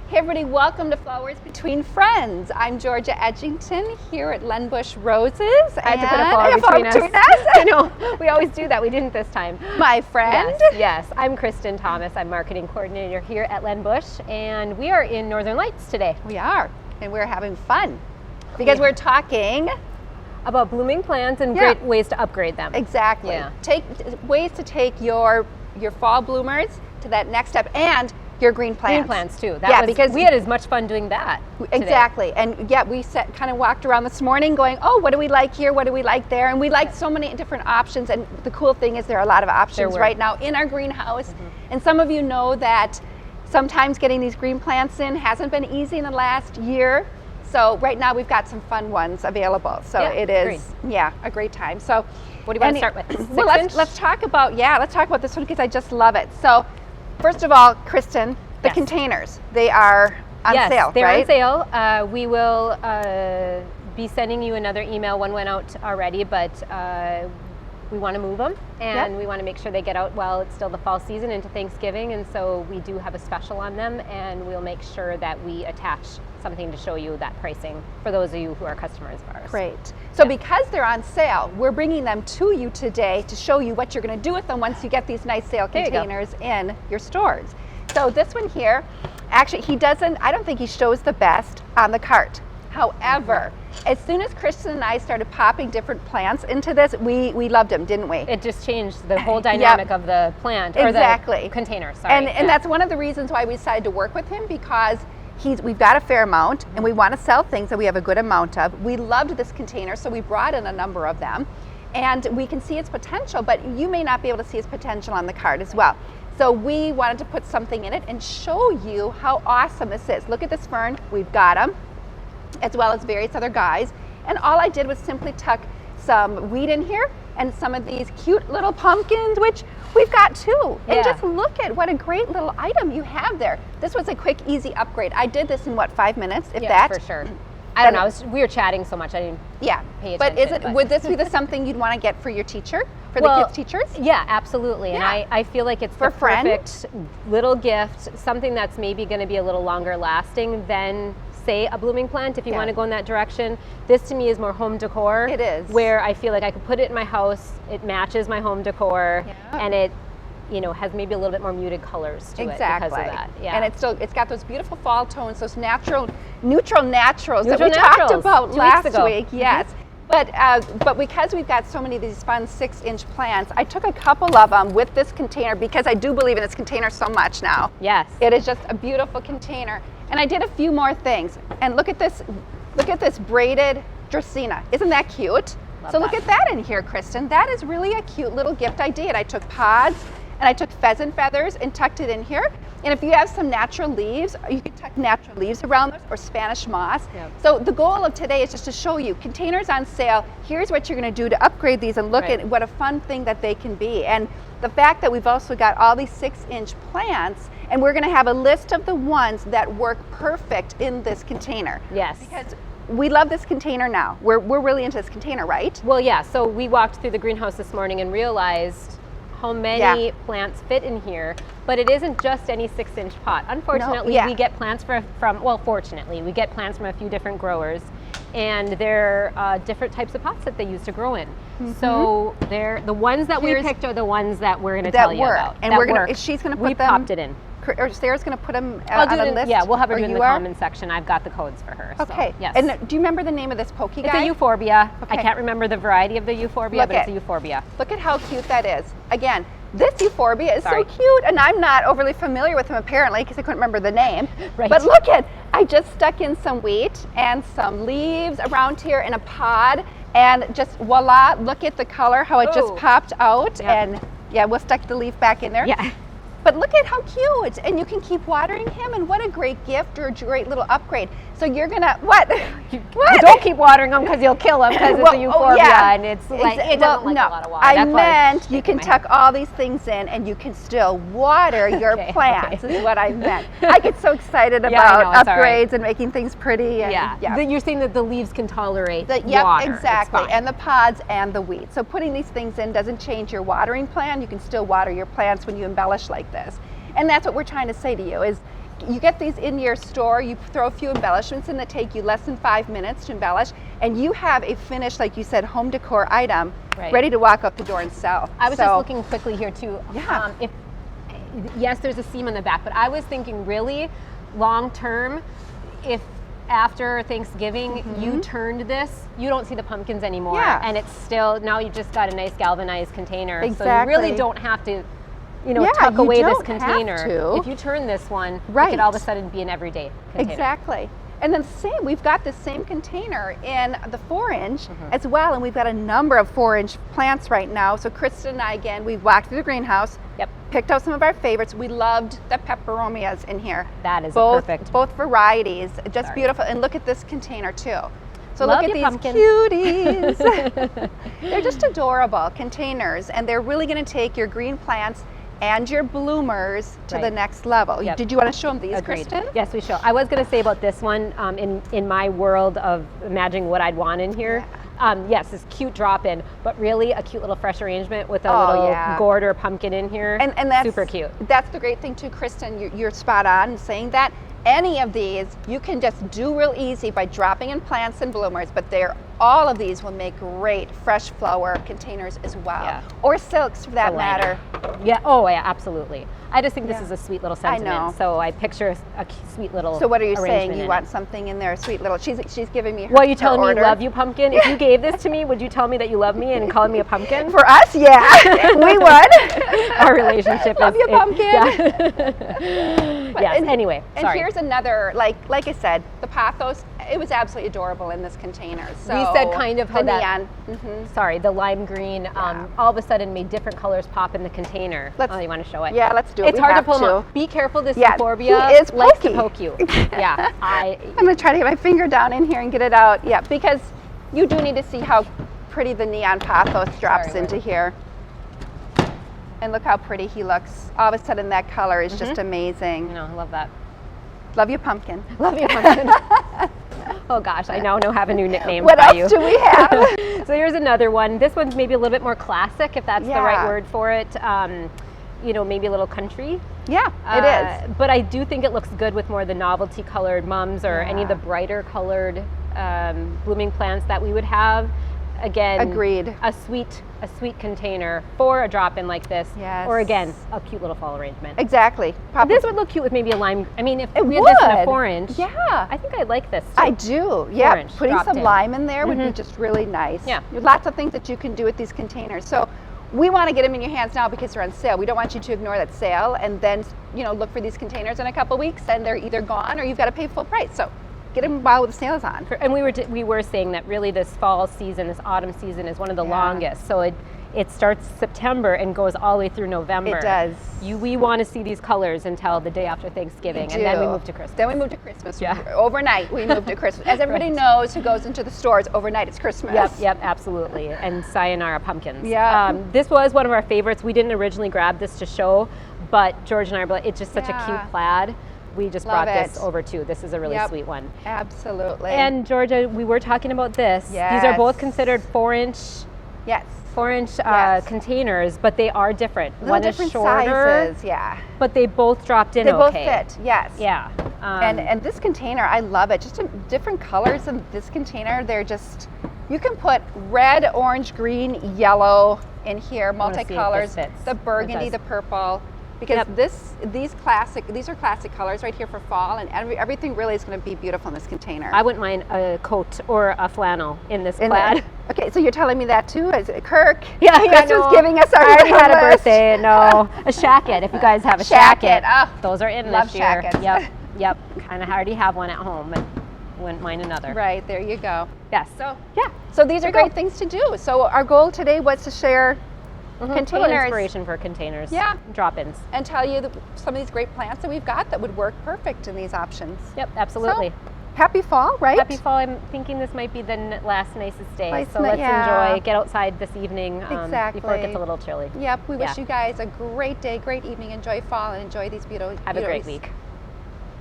Hey everybody, welcome to Flowers Between Friends. I'm Georgia Edgington here at LenBuschRoses. I had to put a flower between us. I know, we always do that. We didn't this time. My friend. Yes. I'm Kristin Thomas. I'm marketing coordinator here at LenBusch, and we are in Northern Lights today. We are, and we're having fun because we're talking about blooming plants and great ways to upgrade them. Exactly. Yeah. Ways to take your fall bloomers to that next step, and your green plants. Green plants too. Because we had as much fun doing that Exactly. today. And we kind of walked around this morning going, oh, what do we like here? What do we like there? And we liked so many different options. And the cool thing is there are a lot of options right now in our greenhouse. And some of you know that sometimes getting these green plants in hasn't been easy in the last year. So right now we've got some fun ones available. So it is, a great time. So what do you want to start with? Well, let's talk about this one because I just love it. So first of all, Kristin, the containers, they are on sale, they're right? on sale. We will be sending you another email. One went out already, but we want to move them, and we want to make sure they get out while it's still the fall season into Thanksgiving, and so we do have a special on them, and we'll make sure that we attach something to show you that pricing for those of you who are customers of ours. Great. So because they're on sale, we're bringing them to you today to show you what you're going to do with them once you get these nice sale containers in your stores. So this one here, actually I don't think he shows the best on the cart. However, as soon as Kristin and I started popping different plants into this, we loved them, didn't we? It just changed the whole dynamic of the plant, or the container, sorry. And that's one of the reasons why we decided to work with him, because we've got a fair amount and we want to sell things that we have a good amount of. We loved this container, so we brought in a number of them, and we can see its potential, but you may not be able to see its potential on the cart as well. So we wanted to put something in it and show you how awesome this is. Look at this fern, we've got them, as well as various other guys. And all I did was simply tuck some weed in here and some of these cute little pumpkins, which we've got too. And just look at what a great little item you have there. This was a quick, easy upgrade. I did this in 5 minutes, if that? For sure. I don't know, we were chatting so much, I didn't pay attention. But would this be something you'd want to get for your teacher? For the kids' teachers? Yeah, absolutely. And I feel like it's the perfect little gift, something that's maybe going to be a little longer lasting than, say, a blooming plant, if you want to go in that direction. This to me is more home decor. It is. Where I feel like I could put it in my house, it matches my home decor, and it has maybe a little bit more muted colors to it because of that. Yeah. And it's got those beautiful fall tones, those neutral naturals that we talked about last week. Yes. But because we've got so many of these fun 6-inch plants, I took a couple of them with this container because I do believe in this container so much now. Yes. It is just a beautiful container. And I did a few more things. And look at this braided Dracaena. Isn't that cute? Look at that in here, Kristin. That is really a cute little gift I did. I took pods and I took pheasant feathers and tucked it in here. And if you have some natural leaves, you can tuck natural leaves around those, or Spanish moss. So the goal of today is just to show you containers on sale. Here's what you're going to do to upgrade these and look at what a fun thing that they can be. And the fact that we've also got all these 6-inch plants, and we're going to have a list of the ones that work perfect in this container. Yes. Because we love this container now. We're really into this container, right? Well, yeah. So we walked through the greenhouse this morning and realized how many plants fit in here, but it isn't just any 6-inch pot. Unfortunately, we get plants fortunately, we get plants from a few different growers, and they're different types of pots that they use to grow in. So the ones that we picked are the ones that we're going to tell you about. And she's going to put them. We popped it in. Or Sarah's going to put them on a list? Yeah, we'll have her do in the comment section. I've got the codes for her. Okay. So, yes. And do you remember the name of this pokey guy? It's a euphorbia. I can't remember the variety of the euphorbia, but it's a euphorbia. Look at how cute that is. Again, this euphorbia is so cute, and I'm not overly familiar with him apparently because I couldn't remember the name. But look I just stuck in some wheat and some leaves around here in a pod, and just voila, look at the color, how it just popped out. And we'll stick the leaf back in there. Yeah. But look at how cute, and you can keep watering him, and what a great gift or a great little upgrade. So you're gonna, what? You don't keep watering them because you'll kill them because it's a euphorbia and it's like, it doesn't like a lot of water. I meant you can tuck all these things in and you can still water your plants is what I meant. I get so excited about upgrades and making things pretty. And, You're saying that the leaves can tolerate water. Yep, exactly, and the pods and the weeds. So putting these things in doesn't change your watering plan. You can still water your plants when you embellish like this. And that's what we're trying to say to you is you get these in your store, you throw a few embellishments in that take you less than 5 minutes to embellish, and you have a finished, like you said, home decor item ready to walk out the door and sell. I was just looking quickly here too. Yeah. Yes, there's a seam on the back, but I was thinking really long term, if after Thanksgiving you turned this, you don't see the pumpkins anymore, and it's still, now you just got a nice galvanized container. Exactly. So you really don't have to, tuck away this container. If you turn this one, it could all of a sudden be an everyday container. Exactly. And then we've got the same container in the 4-inch as well, and we've got a number of 4-inch plants right now. So Kristin and I, again, we've walked through the greenhouse, picked out some of our favorites. We loved the peperomias in here. That is perfect. Both varieties, just beautiful. And look at this container too. So Love look at these pumpkin. cuties. They're just adorable containers, and they're really going to take your green plants and your bloomers to the next level. Did you want to show them these, Agreed. Kristin? Yes, we shall. I was going to say about this one, in my world of imagining what I'd want in here, yes, this cute drop-in, but really a cute little fresh arrangement with a little gourd or pumpkin in here. And that's super cute. That's the great thing too, Kristin. You're spot on in saying that. Any of these you can just do real easy by dropping in plants and bloomers, but all of these will make great fresh flower containers as well, or silks for that matter. Yeah. Oh, yeah. Absolutely. I just think this is a sweet little sentiment. I know. So I picture a sweet little. So what are you saying? You want something in there, a sweet little? She's giving me her. Well, you telling me order. you love you, pumpkin? If you gave this to me, would you tell me that you love me and call me a pumpkin? For us, yeah, we would. Our relationship love is. you, pumpkin. Yes. Anyway. And here's another, like I said, the pathos. It was absolutely adorable in this container. So we said kind of how the that. neon. Sorry, the lime green. All of a sudden made different colors pop in the container. You want to show it? Yeah, let's do it. It's hard to pull them up. Be careful. This euphorbia he is likes to pokey. poke you. Yeah. I'm going to try to get my finger down in here and get it out. Yeah, because you do need to see how pretty the neon pathos drops into here. And look how pretty he looks. All of a sudden that color is just amazing. I love that. Love you, pumpkin. Love you, pumpkin. Oh gosh, I now have a new nickname what for else you. do we have? So here's another one. This one's maybe a little bit more classic, if that's the right word for it. Maybe a little country. Yeah, it is. But I do think it looks good with more of the novelty colored mums or any of the brighter colored blooming plants that we would have. Again, agreed. A sweet container for a drop-in like this. Yes. Or again, a cute little fall arrangement. Exactly. This would look cute with maybe a lime. I mean, if we had this in a 4-inch, I think I'd like this too. I do. Yeah, 4-inch putting some lime in there would be just really nice. Yeah. There's lots of things that you can do with these containers. So we want to get them in your hands now because they're on sale. We don't want you to ignore that sale and then look for these containers in a couple weeks and they're either gone or you've got to pay full price. So get them while the sale's on. And we were saying that really this fall season, this autumn season is one of the longest. So it starts September and goes all the way through November. It does. We want to see these colors until the day after Thanksgiving, and then we move to Christmas. Then we move to Christmas. Yeah. Overnight we move to Christmas. As everybody knows who goes into the stores, overnight it's Christmas. Yep, absolutely. And sayonara pumpkins. Yeah. This was one of our favorites. We didn't originally grab this to show, but George and I were like, it's just such a cute plaid. We just brought this over too. This is a really sweet one. Absolutely. And Georgia, we were talking about this. Yes. These are both considered 4-inch. Yes. 4-inch containers, but they are different. One is different shorter, sizes, but they both dropped in They both okay. fit, yes. Yeah. And this container, I love it. Just different colors in this container. They're just, you can put red, orange, green, yellow in here, multicolors. The burgundy, the purple. Because these are classic colors right here for fall, and everything really is going to be beautiful in this container. I wouldn't mind a coat or a flannel in this plaid. Okay, so you're telling me that too? Is it Kirk? Yeah, Kristen's giving us our I already had a list. birthday. No, a shacket. If you guys have a shacket, those are in this year. Shackets. Yep. Kind of already have one at home, but wouldn't mind another. Right, there you go. Yes. So these are great things to do. So our goal today was to share containers, inspiration for containers, drop-ins, and tell you some of these great plants that we've got that would work perfect in these options. Yep, absolutely. So, happy fall, right? Happy fall. I'm thinking this might be the last nicest day, so let's enjoy. Get outside this evening before it gets a little chilly. Yep. We wish you guys a great day, great evening. Enjoy fall and enjoy these beautiful. Have a great week.